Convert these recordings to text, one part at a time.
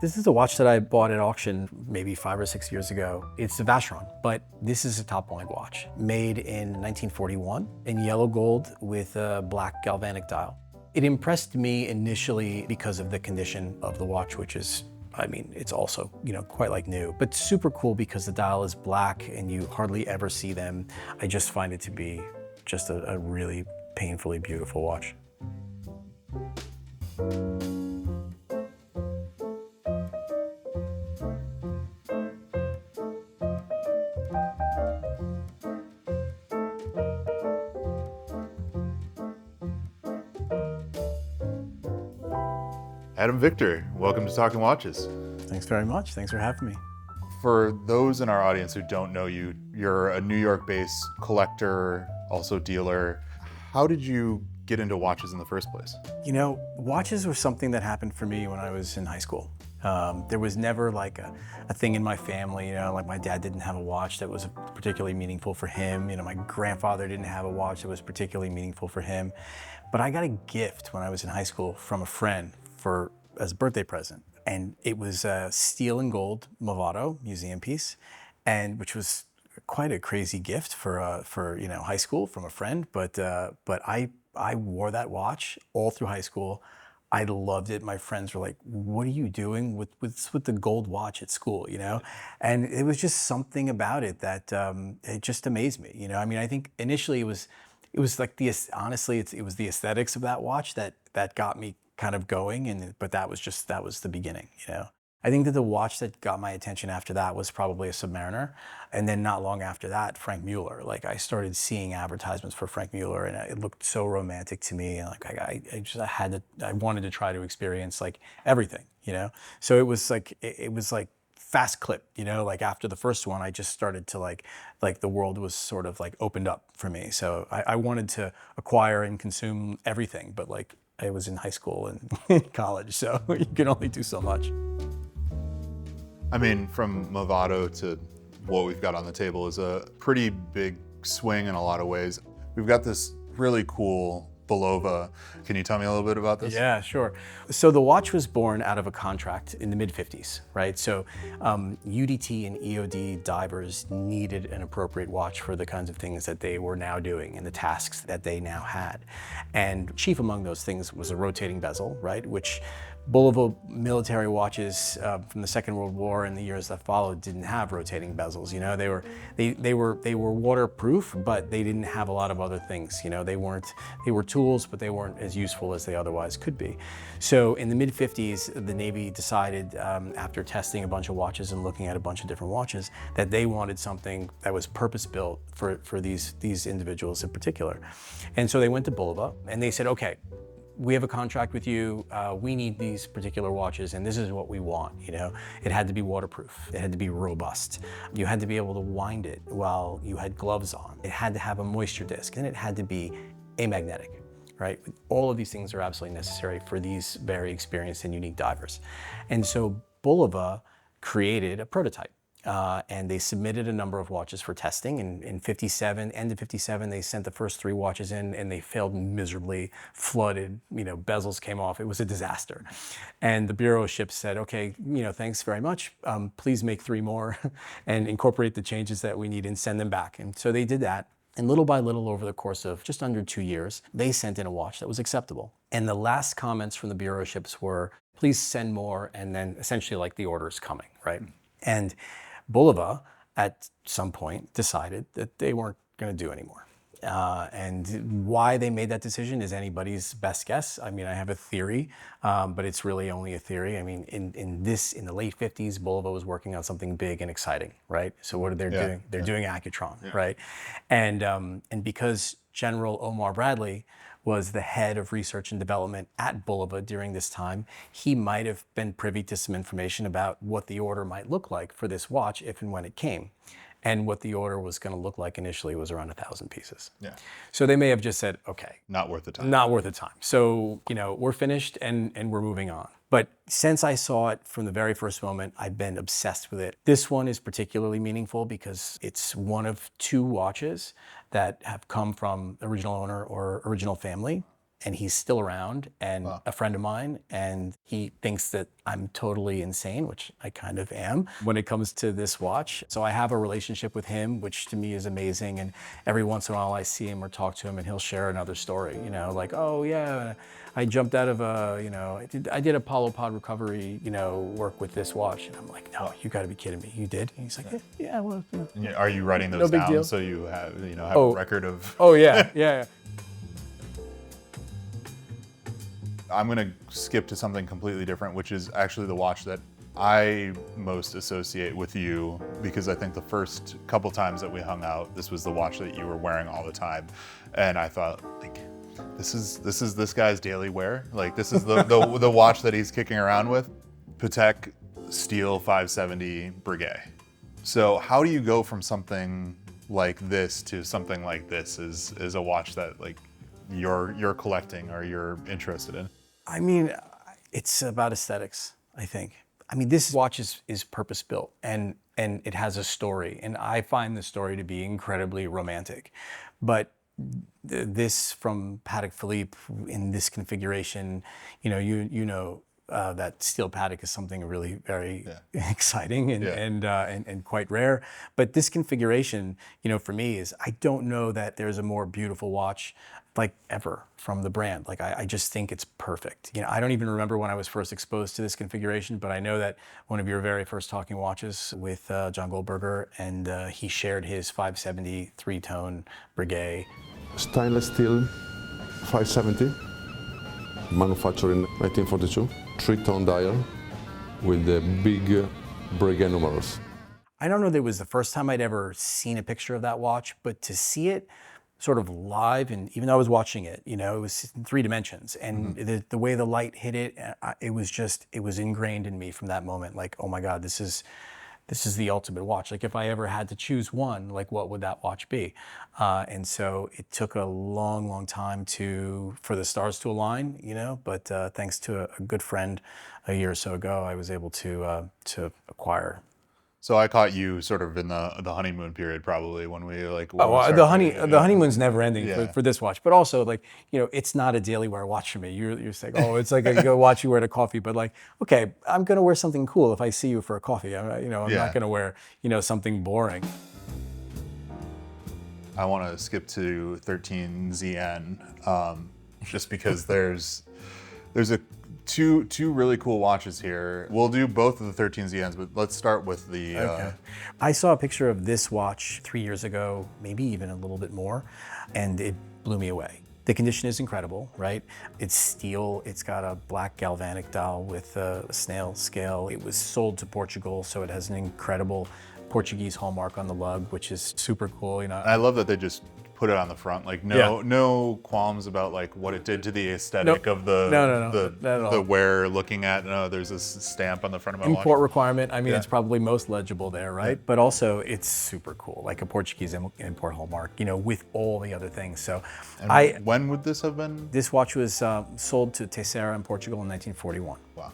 This is a watch that I bought at auction maybe 5 or 6 years ago. It's a Vacheron, but this is a top-of-the-line watch made in 1941 in yellow gold with a black galvanic dial. It impressed me initially because of the condition of the watch, which is, I mean, it's also, quite like new, but super cool because the dial is black and you hardly ever see them. I just find it to be just a really painfully beautiful watch. Adam Victor, welcome to Talking Watches. Thanks very much. Thanks for having me. For those in our audience who don't know you, you're a New York-based collector, also dealer. How did you get into watches in the first place? Watches were something that happened for me when I was in high school. There was never like a thing in my family, like my dad didn't have a watch that was particularly meaningful for him. My grandfather didn't have a watch that was particularly meaningful for him. But I got a gift when I was in high school from a friend as a birthday present. And it was a steel and gold Movado museum piece, and which was quite a crazy gift for high school from a friend. But I wore that watch all through high school. I loved it. My friends were like, "What are you doing with the gold watch at school?" And it was just something about it that it just amazed me. I think initially it was like honestly, it was the aesthetics of that watch that got me kind of going, but that was the beginning. I think that the watch that got my attention after that was probably a Submariner, and then not long after that, Frank Mueller. Like I started seeing advertisements for Frank Mueller, and it looked so romantic to me. And like I wanted to try to experience like everything. So it was like fast clip. Like after the first one, I just started to like the world was sort of like opened up for me. So I wanted to acquire and consume everything, but like I was in high school and in college, so you can only do so much. I mean, from Movado to what we've got on the table is a pretty big swing in a lot of ways. We've got this really cool Bulova. Can you tell me a little bit about this? Yeah, sure. So the watch was born out of a contract in the mid-50s, right? So UDT and EOD divers needed an appropriate watch for the kinds of things that they were now doing and the tasks that they now had. And chief among those things was a rotating bezel, right? Which Bulova military watches from the Second World War and the years that followed didn't have rotating bezels. They were waterproof, but they didn't have a lot of other things. They were tools, but they weren't as useful as they otherwise could be. So in the mid-50s, the Navy decided, after testing a bunch of watches and looking at a bunch of different watches, that they wanted something that was purpose-built for these individuals in particular. And so they went to Bulova and they said, okay, we have a contract with you, we need these particular watches, and this is what we want. It had to be waterproof, it had to be robust, you had to be able to wind it while you had gloves on, it had to have a moisture disc, and it had to be amagnetic, right? All of these things are absolutely necessary for these very experienced and unique divers. And so Bulova created a prototype. And they submitted a number of watches for testing. And in 57, end of 57, they sent the first 3 watches in, and they failed miserably, flooded, bezels came off. It was a disaster. And the Bureau of Ships said, okay, thanks very much. Please make 3 more and incorporate the changes that we need and send them back. And so they did that. And little by little, over the course of just under 2 years, they sent in a watch that was acceptable. And the last comments from the Bureau of Ships were, please send more, and then essentially like the order is coming, right? And Bulova, at some point, decided that they weren't going to do anymore. And why they made that decision is anybody's best guess. I have a theory, but it's really only a theory. In the late 50s, Bulova was working on something big and exciting, right? So what are they doing? They're doing Accutron, right? And because General Omar Bradley was the head of research and development at Bulova during this time, he might have been privy to some information about what the order might look like for this watch if and when it came. And what the order was going to look like initially was around 1,000 pieces. Yeah. So they may have just said, okay. Not worth the time. Not worth the time. So, we're finished and we're moving on. But since I saw it from the very first moment, I've been obsessed with it. This one is particularly meaningful because it's one of 2 watches that have come from the original owner or original family. and he's still around and a friend of mine, and he thinks that I'm totally insane, which I kind of am when it comes to this watch. So I have a relationship with him, which to me is amazing. And every once in a while I see him or talk to him and he'll share another story, you know, like, oh yeah, I jumped out of a, you know, I did Apollo pod recovery, you know, work with this watch. And I'm like, no, you gotta be kidding me. You did? And he's like, yeah, well. Yeah. Are you writing those no big down deal. so you have, you know, have a record of? Oh yeah, yeah. I'm gonna skip to something completely different, which is actually the watch that I most associate with you, because I think the first couple times that we hung out, this was the watch that you were wearing all the time. And I thought, like, this is this guy's daily wear. Like, this is the watch that he's kicking around with. Patek Steel 570 Breguet. So how do you go from something like this to something like this is a watch that like you're collecting or you're interested in? I mean, it's about aesthetics, I think. I mean, this watch is purpose-built and it has a story, and I find the story to be incredibly romantic. But this from Patek Philippe in this configuration, you know, that steel Patek is something really very exciting and quite rare. But this configuration, you know, for me is, I don't know that there's a more beautiful watch like ever from the brand. Like I just think it's perfect. You know, I don't even remember when I was first exposed to this configuration, but I know that one of your very first talking watches with John Goldberger, and he shared his 570 three-tone Breguet. Stainless steel 570, manufactured in 1942, three-tone dial with the big Breguet numerals. I don't know that it was the first time I'd ever seen a picture of that watch, but to see it sort of live, and even though I was watching it, you know, it was in 3 dimensions, and the way the light hit it, it was ingrained in me from that moment. Like, oh my God, this is the ultimate watch. Like, if I ever had to choose one, like, what would that watch be? And so it took a long, long time for the stars to align, you know, but thanks to a good friend a year or so ago, I was able to acquire. So I caught you sort of in the honeymoon period, probably, when we like. The honeymoon's never ending for this watch, but also, like, you know, it's not a daily wear watch for me. You're saying, oh, it's like a watch you wear to coffee, but like, okay, I'm gonna wear something cool if I see you for a coffee. I'm not gonna wear, you know, something boring. I want to skip to 13ZN, just because there's two really cool watches here. We'll do both of the 13ZNs, but let's start with the... Okay. I saw a picture of this watch 3 years ago, maybe even a little bit more, and it blew me away. The condition is incredible, right? It's steel, it's got a black galvanic dial with a snail scale. It was sold to Portugal, so it has an incredible Portuguese hallmark on the lug, which is super cool, you know. I love that they just put it on the front, like no qualms about like what it did to the aesthetic of the wearer looking at. No, there's this stamp on the front of my watch. Import requirement. I mean, it's probably most legible there, right? But also, it's super cool, like a Portuguese import hallmark, you know, with all the other things. So, and when would this have been? This watch was sold to Teixeira in Portugal in 1941. Wow.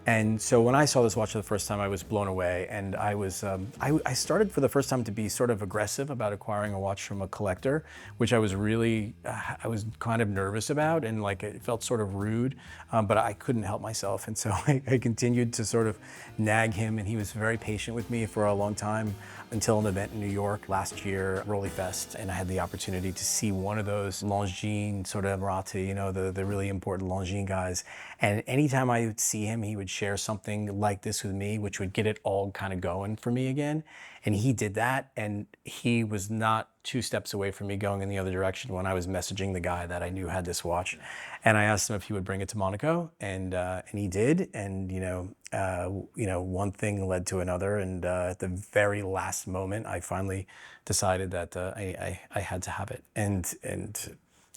And so when I saw this watch for the first time, I was blown away, and I was I started for the first time to be sort of aggressive about acquiring a watch from a collector, which I was really I was kind of nervous about, and like it felt sort of rude, but I couldn't help myself, and so I continued to sort of nag him, and he was very patient with me for a long time, until an event in New York last year, Rolly Fest, and I had the opportunity to see one of those Longines sort of Emirati, you know, the really important Longines guys. And anytime I would see him, he would share something like this with me, which would get it all kind of going for me again. And he did that, and he was not 2 steps away from me going in the other direction when I was messaging the guy that I knew had this watch. And I asked him if he would bring it to Monaco, and he did. And you know, one thing led to another, and at the very last moment, I finally decided that I had to have it. And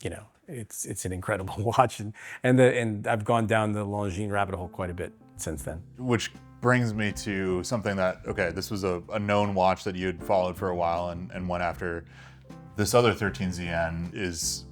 you know, it's an incredible watch, and I've gone down the Longines rabbit hole quite a bit since then. Which brings me to something that, okay, this was a known watch that you had followed for a while and went after. This other 13ZN is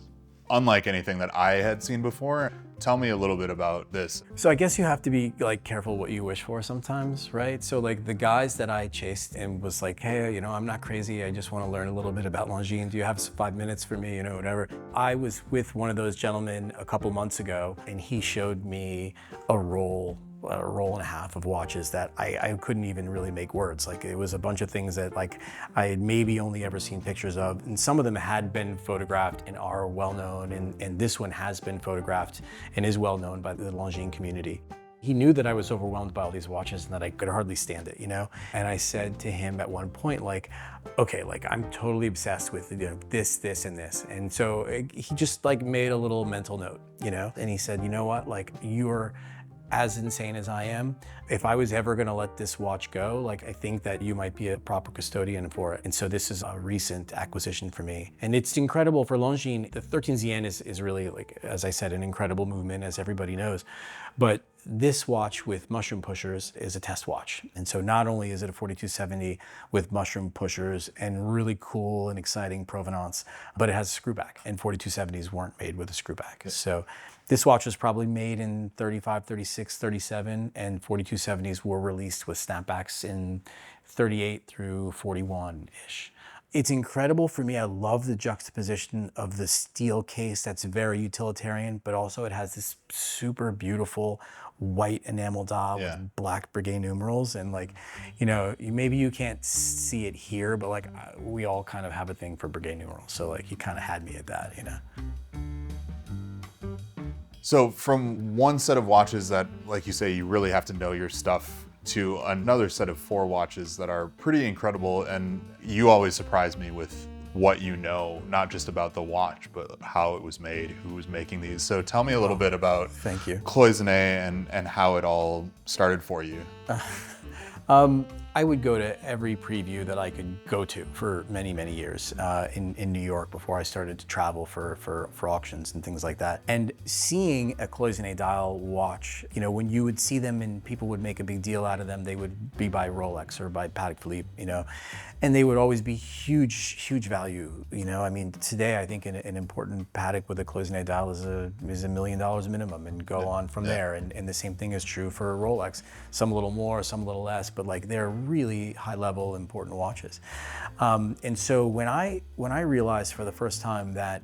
unlike anything that I had seen before. tell me a little bit about this. So I guess you have to be like careful what you wish for sometimes, right? So like the guys that I chased and was like, hey, I'm not crazy. I just want to learn a little bit about Longines. Do you have 5 minutes for me? Whatever. I was with one of those gentlemen a couple months ago, and he showed me a roll and a half of watches that I couldn't even really make words. Like it was a bunch of things that like I had maybe only ever seen pictures of, and some of them had been photographed and are well known, and this one has been photographed and is well known by the Longines community. He knew that I was overwhelmed by all these watches and that I could hardly stand it, And I said to him at one point, like, okay, like I'm totally obsessed with this, and this. And so he just like made a little mental note, And he said, you know what, like you're as insane as I am. If I was ever gonna let this watch go, like I think that you might be a proper custodian for it. And so this is a recent acquisition for me. And it's incredible for Longines. The 13 ZN is really, like, as I said, an incredible movement, as everybody knows. But this watch with mushroom pushers is a test watch. And so not only is it a 4270 with mushroom pushers and really cool and exciting provenance, but it has a screw back, and 4270s weren't made with a screw back. So this watch was probably made in 35, 36, 37, and 4270s were released with snapbacks in 38 through 41-ish. It's incredible for me. I love the juxtaposition of the steel case that's very utilitarian, but also it has this super beautiful white enamel dial with black Breguet numerals. And like, maybe you can't see it here, but like we all kind of have a thing for Breguet numerals. So like he kind of had me at that, So from one set of watches that, like you say, you really have to know your stuff, to another set of 4 watches that are pretty incredible, and you always surprise me with what you know, not just about the watch, but how it was made, who was making these. So tell me a little bit about Thank you. Cloisonné and how it all started for you. I would go to every preview that I could go to for many, many years in New York before I started to travel for auctions and things like that. And seeing a Cloisonné dial watch, when you would see them and people would make a big deal out of them, they would be by Rolex or by Patek Philippe, and they would always be huge, huge value. I mean, today I think an important Patek with a Cloisonné dial is $1 million minimum, and go on from there. And the same thing is true for Rolex. Some a little more, some a little less, but like they're really high level, important watches. And so when I realized for the first time that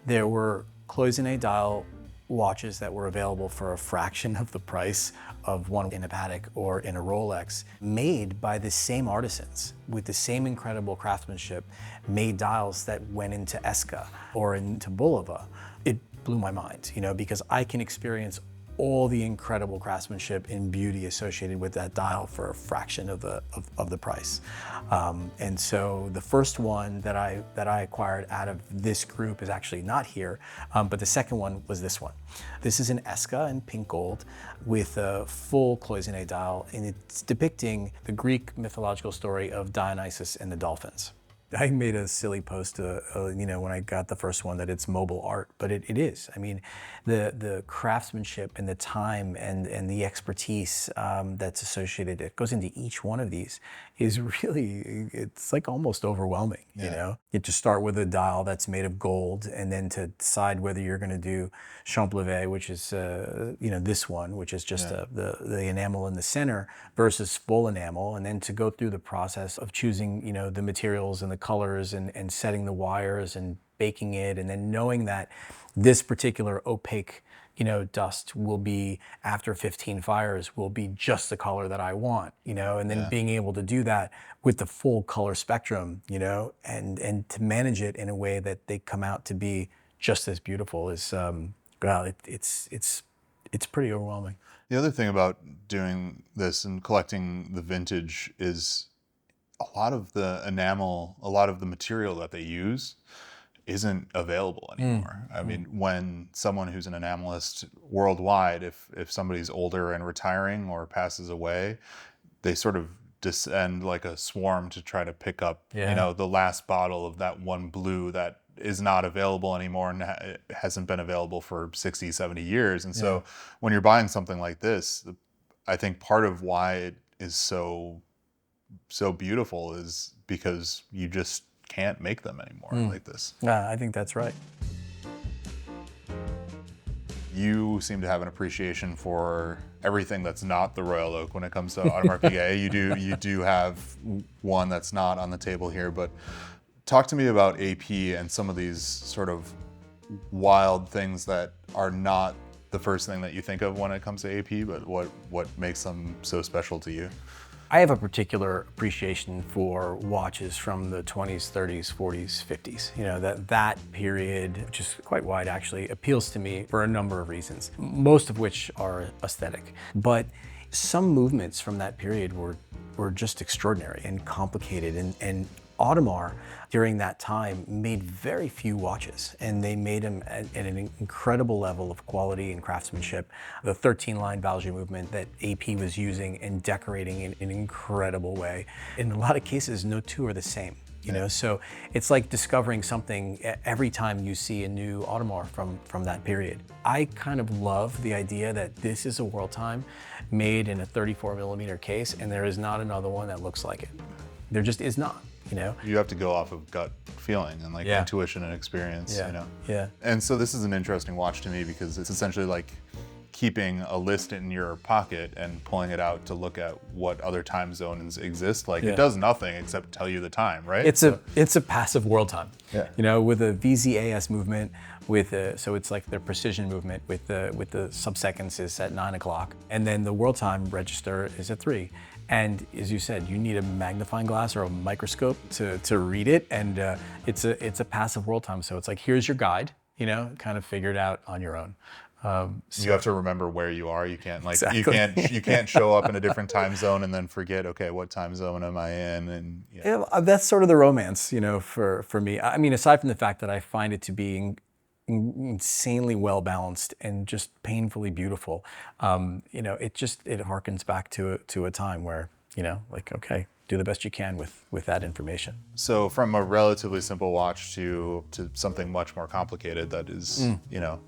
there were Cloisonné dial watches that were available for a fraction of the price of one in a Patek or in a Rolex, made by the same artisans with the same incredible craftsmanship, made dials that went into Esca or into Bulova, it blew my mind, because I can experience all the incredible craftsmanship and beauty associated with that dial for a fraction of the price. And so the first one that I acquired out of this group is actually not here, but the second one was this one. This is an Esca in pink gold with a full Cloisonné dial, and it's depicting the Greek mythological story of Dionysus and the dolphins. I made a silly post, when I got the first one, that it's mobile art, but it is. I mean, the craftsmanship and the time and the expertise that's associated, it goes into each one of these, is really, it's like almost overwhelming, You have to start with a dial that's made of gold, and then to decide whether you're going to do Champlevé, which is, this one, which is just the enamel in the center, versus full enamel, and then to go through the process of choosing, the materials and the colors and setting the wires and baking it, and then knowing that this particular opaque dust will be, after 15 fires, will be just the color that I want, and then being able to do that with the full color spectrum, and to manage it in a way that they come out to be just as beautiful is, it's pretty overwhelming. The other thing about doing this and collecting the vintage is a lot of the enamel, a lot of the material that they use isn't available anymore. I mean, when someone who's an enamelist worldwide, if somebody's older and retiring or passes away, they sort of descend like a swarm to try to pick up, the last bottle of that one blue that is not available anymore and it hasn't been available for 60, 70 years. And so when you're buying something like this, I think part of why it is so beautiful is because you just can't make them anymore like this. Yeah, I think that's right. you seem to have an appreciation for everything that's not the Royal Oak when it comes to Audemars Piguet. You do have one that's not on the table here, but talk to me about AP and some of these sort of wild things that are not the first thing that you think of when it comes to AP, but what makes them so special to you? I have a particular appreciation for watches from the 20s, 30s, 40s, 50s. You know, that period, which is quite wide actually, appeals to me for a number of reasons, most of which are aesthetic. But some movements from that period were just extraordinary and complicated, and Audemars during that time made very few watches, and they made them at an incredible level of quality and craftsmanship. The 13-line Valjoux movement that AP was using and decorating in an incredible way. In a lot of cases, no two are the same. You know, so it's like discovering something every time you see a new Audemars from that period. I kind of love the idea that this is a world time made in a 34mm case, and there is not another one that looks like it. There just is not. You know, you have to go off of gut feeling and like intuition and experience. Yeah. You know. Yeah. And so this is an interesting watch to me because it's essentially like keeping a list in your pocket and pulling it out to look at what other time zones exist. Like it does nothing except tell you the time, right? It's a passive world time. Yeah. You know, with a VZAS movement, so it's like the precision movement with the sub-seconds is at 9 o'clock, and then the world time register is at 3. And as you said, you need a magnifying glass or a microscope to read it, and it's a passive world time. So it's like, here's your guide, you know, kind of figure it out on your own. You have to remember where you are. You can't Exactly. you can't show up in a different time zone and then forget, okay, what time zone am I in? And yeah, that's sort of the romance, you know, for me. I mean, aside from the fact that I find it to be insanely well balanced and just painfully beautiful, you know, it harkens back to a time where, you know, like, okay, do the best you can with that information. So from a relatively simple watch to something much more complicated that is, you know,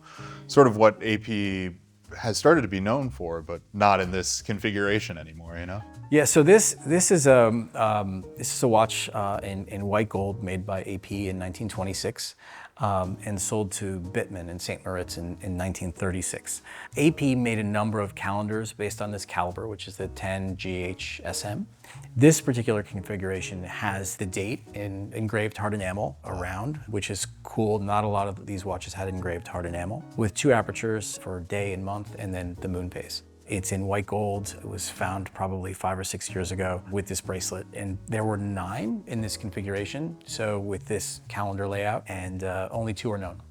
sort of what AP has started to be known for, but not in this configuration anymore, you know? Yeah, so this is a watch in white gold made by AP in 1926. And sold to Bittman in St. Moritz in 1936. AP made a number of calendars based on this caliber, which is the 10 GHSM. This particular configuration has the date in engraved hard enamel around, which is cool. Not a lot of these watches had engraved hard enamel, with 2 apertures for day and month, and then the moon phase. It's in white gold. It was found probably 5 or 6 years ago with this bracelet. And there were 9 in this configuration, so with this calendar layout, and only 2 are known.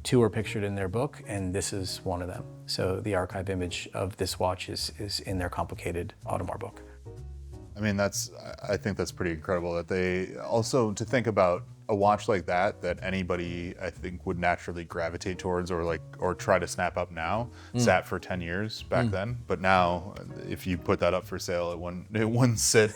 2 are pictured in their book, and this is one of them. So the archive image of this watch is in their complicated Audemars book. I mean, I think that's pretty incredible that they also, to think about a watch like that anybody I think would naturally gravitate towards or try to snap up now, sat for 10 years back then. But now, if you put that up for sale, it wouldn't sit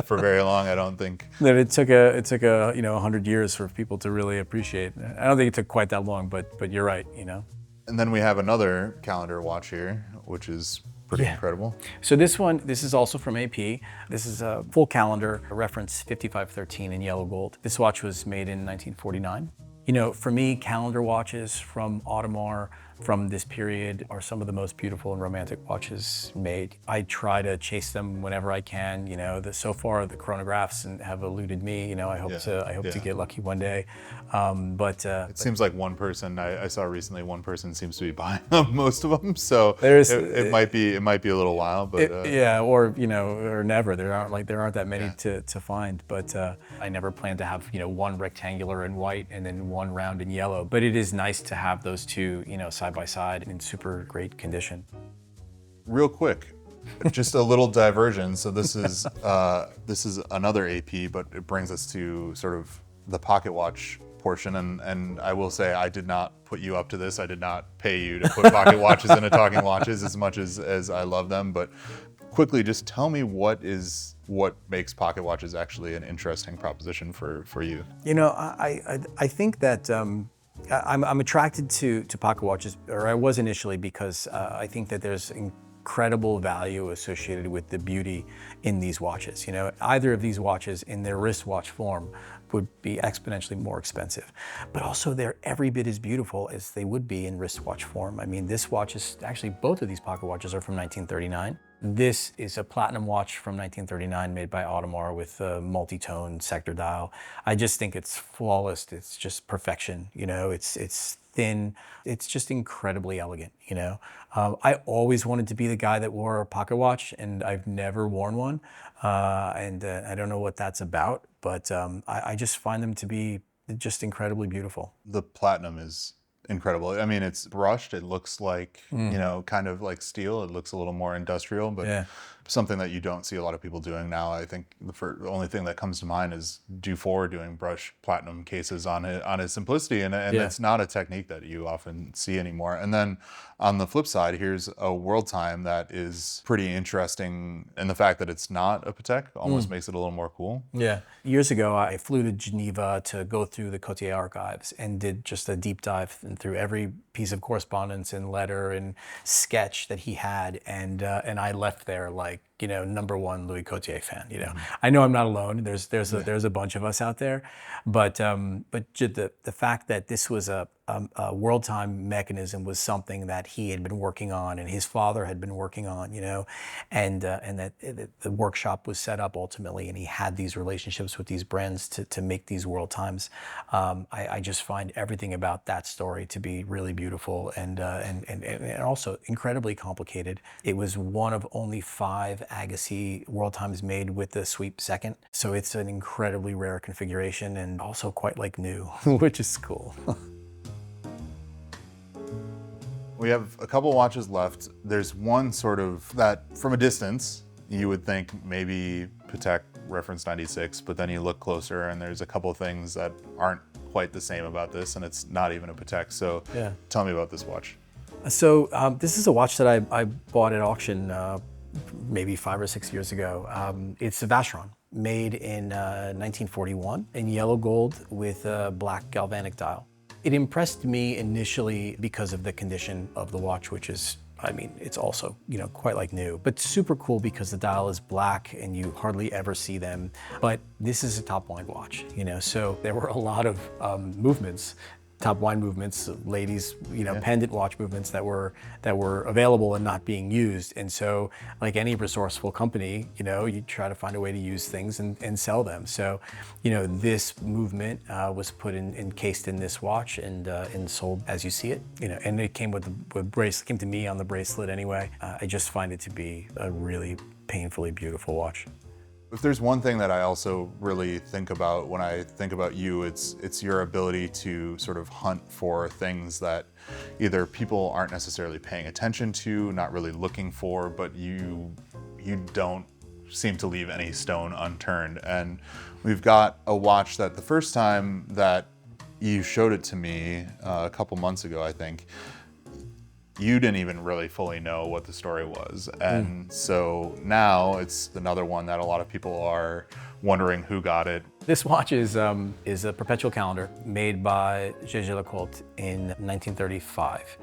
for very long, I don't think. That it took a 100 years for people to really appreciate. I don't think it took quite that long, but you're right, you know. And then we have another calendar watch here, which is pretty incredible. So this is also from AP. This is a full calendar, a reference 5513 in yellow gold. This watch was made in 1949. You know, for me, calendar watches from Audemars from this period are some of the most beautiful and romantic watches made. I try to chase them whenever I can. You know, so far the chronographs have eluded me. You know, I hope to get lucky one day. It seems like one person I saw recently. One person seems to be buying most of them. So it might be a little while, but or never. There aren't that many to find. But I never plan to have one rectangular in white and then one round in yellow. But it is nice to have those two side by side in super great condition. Real quick, just a little diversion. So this is another AP, but it brings us to sort of the pocket watch portion. And I will say I did not put you up to this. I did not pay you to put pocket watches into Talking Watches as much as I love them. But quickly, just tell me what makes pocket watches actually an interesting proposition for you. You know, I think that I'm attracted to pocket watches, or I was initially, because I think that there's incredible value associated with the beauty in these watches. You know, either of these watches in their wristwatch form would be exponentially more expensive, but also they're every bit as beautiful as they would be in wristwatch form. I mean, this watch is actually, both of these pocket watches are from 1939. This is a platinum watch from 1939 made by Audemars with a multi-tone sector dial. I just think it's flawless. It's just perfection. You know, it's thin. It's just incredibly elegant, you know. I always wanted to be the guy that wore a pocket watch, and I've never worn one. I don't know what that's about, but I just find them to be just incredibly beautiful. The platinum is incredible. I mean, it's brushed. It looks like, you know, kind of like steel. It looks a little more industrial, but something that you don't see a lot of people doing now. I think the only thing that comes to mind is Dufour doing brush platinum cases on his simplicity, and it's not a technique that you often see anymore. And then on the flip side, here's a World Time that is pretty interesting, and the fact that it's not a Patek almost makes it a little more cool. Yeah. Years ago, I flew to Geneva to go through the Cotier archives and did just a deep dive through every piece of correspondence and letter and sketch that he had, and I left there like, you know, #1 Louis Cotier fan. You know, I know I'm not alone. There's a bunch of us out there, but the fact that this was a World Time mechanism was something that he had been working on and his father had been working on, you know, and that the workshop was set up ultimately, and he had these relationships with these brands to make these World Times. I just find everything about that story to be really beautiful and also incredibly complicated. It was one of only 5 Agassi World Times made with the sweep second, so it's an incredibly rare configuration and also quite like new, which is cool. We have a couple watches left. There's one sort of that from a distance, you would think maybe Patek reference 96, but then you look closer and there's a couple of things that aren't quite the same about this, and it's not even a Patek. So tell me about this watch. So this is a watch that I bought at auction maybe 5 or 6 years ago. It's a Vacheron, made in 1941 in yellow gold with a black galvanic dial. It impressed me initially because of the condition of the watch, which is, I mean, it's also, you know, quite like new, but super cool because the dial is black and you hardly ever see them. But this is a top wine watch, you know, so there were a lot of movements, top wine movements, ladies, you know, pendant watch movements that were available and not being used. And so, like any resourceful company, you know, you try to find a way to use things and sell them. So, you know, this movement was put encased in this watch and sold as you see it, you know, and it came with the bracelet, came to me on the bracelet anyway. I just find it to be a really painfully beautiful watch. If there's one thing that I also really think about when I think about you, it's your ability to sort of hunt for things that either people aren't necessarily paying attention to, not really looking for, but you don't seem to leave any stone unturned. And we've got a watch that the first time that you showed it to me a couple months ago, I think, you didn't even really fully know what the story was. And so now it's another one that a lot of people are wondering who got it. This watch is a perpetual calendar made by Jaeger-LeCoultre in 1935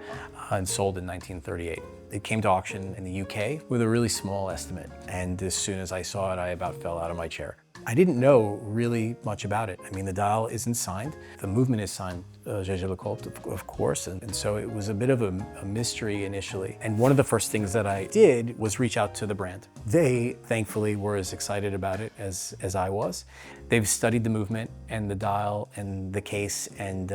and sold in 1938. It came to auction in the UK with a really small estimate. And as soon as I saw it, I about fell out of my chair. I didn't know really much about it. I mean, the dial isn't signed. The movement is signed, Jaeger-LeCoultre, of course, and so it was a bit of a mystery initially. And one of the first things that I did was reach out to the brand. They, thankfully, were as excited about it as I was. They've studied the movement and the dial and the case, and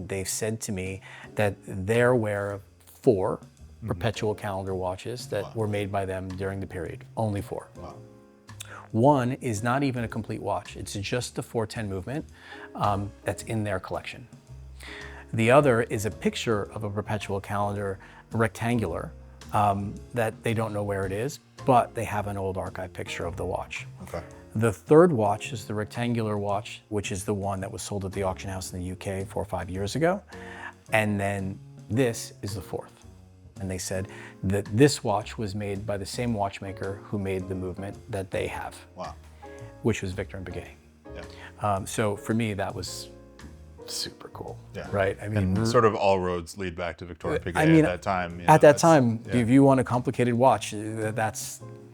they've said to me that they're aware of 4 perpetual calendar watches that were made by them during the period, only 4. Wow. One is not even a complete watch. It's just the 410 movement that's in their collection. The other is a picture of a perpetual calendar, rectangular, that they don't know where it is, but they have an old archive picture of the watch. Okay. The third watch is the rectangular watch, which is the one that was sold at the auction house in the UK 4 or 5 years ago. And then this is the 4th. And they said that this watch was made by the same watchmaker who made the movement that they have. Wow. Which was Victor and Breguet. Yeah. So for me, that was super cool, Yeah. right? I mean, And sort of all roads lead back to Victoria Piguet I mean, at that time. at that time, if you want a complicated watch,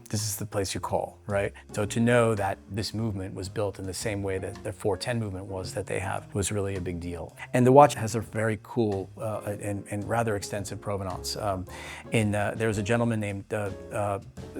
this is the place you call, right? So to know that this movement was built in the same way that the 410 movement was that they have was really a big deal. And the watch has a very cool and rather extensive provenance. There was a gentleman named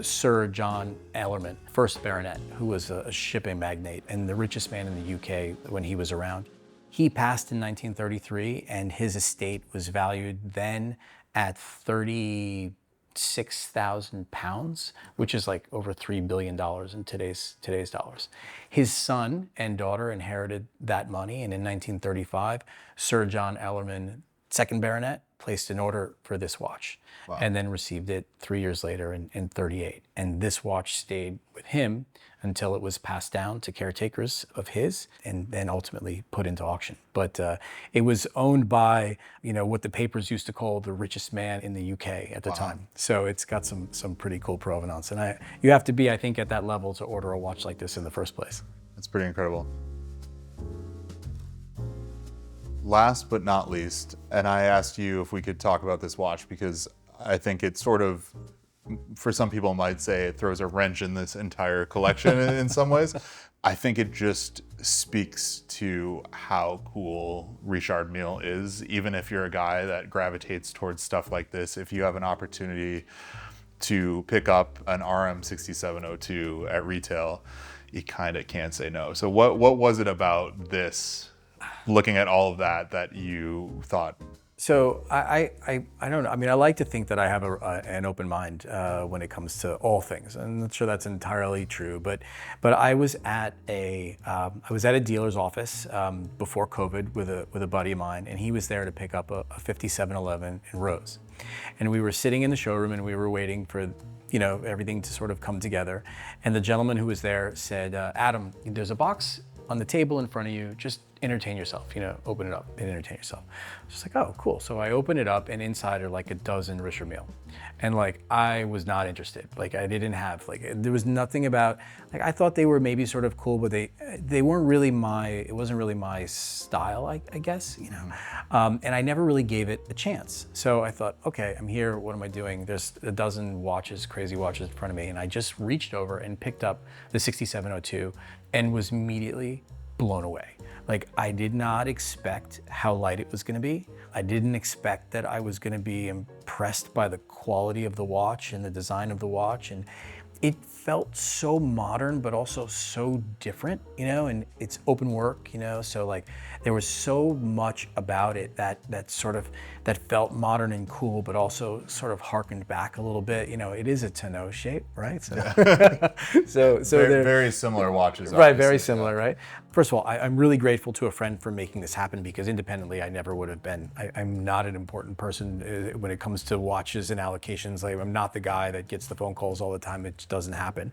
Sir John Ellerman, first baronet, who was a shipping magnate and the richest man in the UK when he was around. He passed in 1933, and his estate was valued then at £36,000, which is like over $3 billion in today's dollars. His son and daughter inherited that money, and in 1935, Sir John Ellerman, second baronet, placed an order for this watch. Wow. And then received it 3 years later in 38. And this watch stayed with him until it was passed down to caretakers of his and then ultimately put into auction. But it was owned by, what the papers used to call the richest man in the UK at the time. So it's got some pretty cool provenance. And you have to be, I think, at that level to order a watch like this in the first place. That's pretty incredible. Last but not least, and I asked you if we could talk about this watch because I think it sort of, for some people might say, it throws a wrench in this entire collection in some ways. I think it just speaks to how cool Richard Mille is. Even if you're a guy that gravitates towards stuff like this, if you have an opportunity to pick up an RM6702 at retail, you kind of can't say no. So what was it about this, looking at all of that you thought? So I don't know. I mean, I like to think that I have an open mind when it comes to all things. I'm not sure that's entirely true, but I was at a dealer's office before COVID with a buddy of mine, and he was there to pick up a 5711 in Rose, and we were sitting in the showroom and we were waiting for everything to sort of come together, and the gentleman who was there said, "Adam, there's a box on the table in front of you, just entertain yourself, open it up and entertain yourself." I was just like, oh, cool. So I open it up and inside are like a dozen Richard Mille. And I was not interested. I didn't have, there was nothing about, I thought they were maybe sort of cool, but they weren't really it wasn't really my style, I guess, and I never really gave it a chance. So I thought, okay, I'm here, what am I doing? There's a dozen crazy watches in front of me. And I just reached over and picked up the 6702 and was immediately blown away. I did not expect how light it was going to be. I didn't expect that I was going to be impressed by the quality of the watch and the design of the watch. And it felt so modern, but also so different, and it's open work, so there was so much about it that felt modern and cool, but also sort of harkened back a little bit. It is a tonneau shape, right? So, yeah. so they're very similar watches. Right, very similar, yeah. Right? First of all, I'm really grateful to a friend for making this happen because independently, I never would have been. I'm not an important person when it comes to watches and allocations. I'm not the guy that gets the phone calls all the time. It just doesn't happen.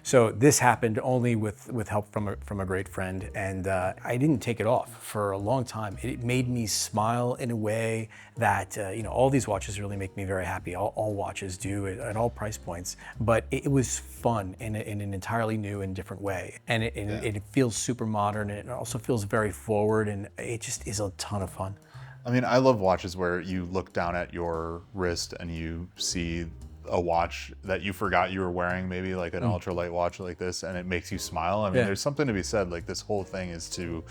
So this happened only with help from a great friend, and I didn't take it off for a long time. It made me smile in a way that all these watches really make me very happy. All watches do at all price points, but it was fun in an entirely new and different way, and it feels super modern, and it also feels very forward, and it just is a ton of fun. I mean, I love watches where you look down at your wrist and you see a watch that you forgot you were wearing, maybe like an ultralight watch like this, and it makes you smile. I mean, there's something to be said. This whole thing is to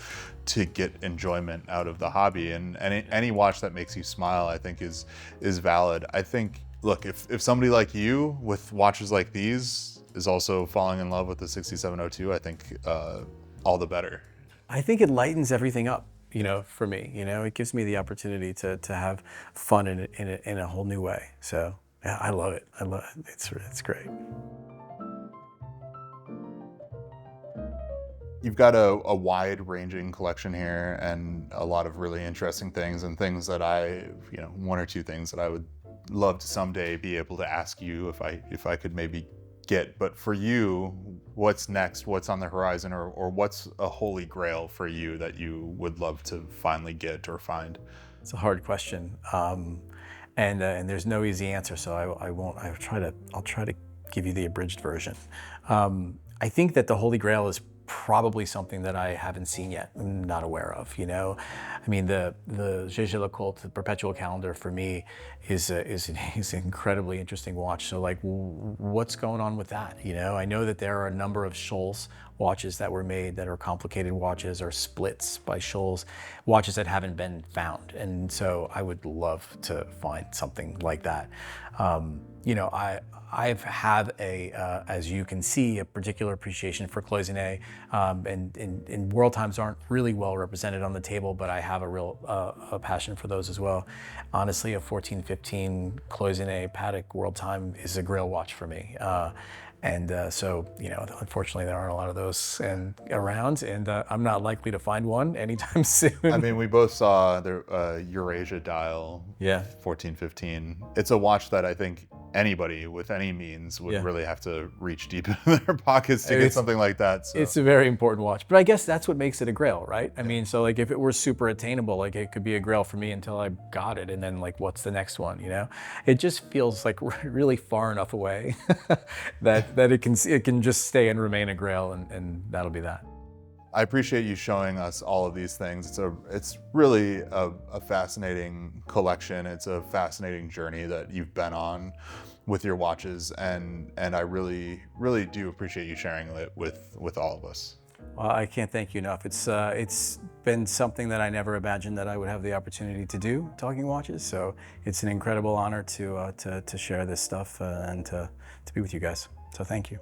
get enjoyment out of the hobby, and any watch that makes you smile, I think is valid. I think, look, if somebody like you with watches like these is also falling in love with the 6702, I think all the better. I think it lightens everything up. For me, it gives me the opportunity to have fun in a whole new way. So yeah, I love it. It's great. You've got a wide-ranging collection here and a lot of really interesting things and things that one or two things that I would love to someday be able to ask you if I could maybe get. But for you, what's next? What's on the horizon, or what's a holy grail for you that you would love to finally get or find? It's a hard question, and there's no easy answer. So I won't. I'll try to give you the abridged version. I think that the holy grail is probably something that I haven't seen yet, I'm not aware of, you know? I mean, the Gégé Lecoultre, the perpetual calendar for me is an incredibly interesting watch. So like, what's going on with that? You know, I know that there are a number of Scholl's watches that were made that are complicated watches or splits by Scholl's, watches that haven't been found. And so I would love to find something like that. You know, have as you can see, a particular appreciation for cloisonné, and world times aren't really well represented on the table, but I have a real a passion for those as well. Honestly, a 1415 cloisonné Patek world time is a grail watch for me. So, you know, unfortunately there aren't a lot of those around, and I'm not likely to find one anytime soon. I mean, we both saw the Eurasia dial, Yeah. 1415. It's a watch that I think anybody with any means would really have to reach deep into their pockets to get something like that. So. It's a very important watch, but I guess that's what makes it a grail, right? I mean, so like if it were super attainable, like it could be a grail for me until I got it, and then like what's the next one, you know? It just feels like really far enough away that it can just stay and remain a grail, and that'll be that. I appreciate you showing us all of these things. It's really a fascinating collection. It's a fascinating journey that you've been on with your watches, and I really do appreciate you sharing it with all of us. Well, I can't thank you enough. It's been something that I never imagined that I would have the opportunity to do, talking watches. So it's an incredible honor to share this stuff and to be with you guys. So thank you.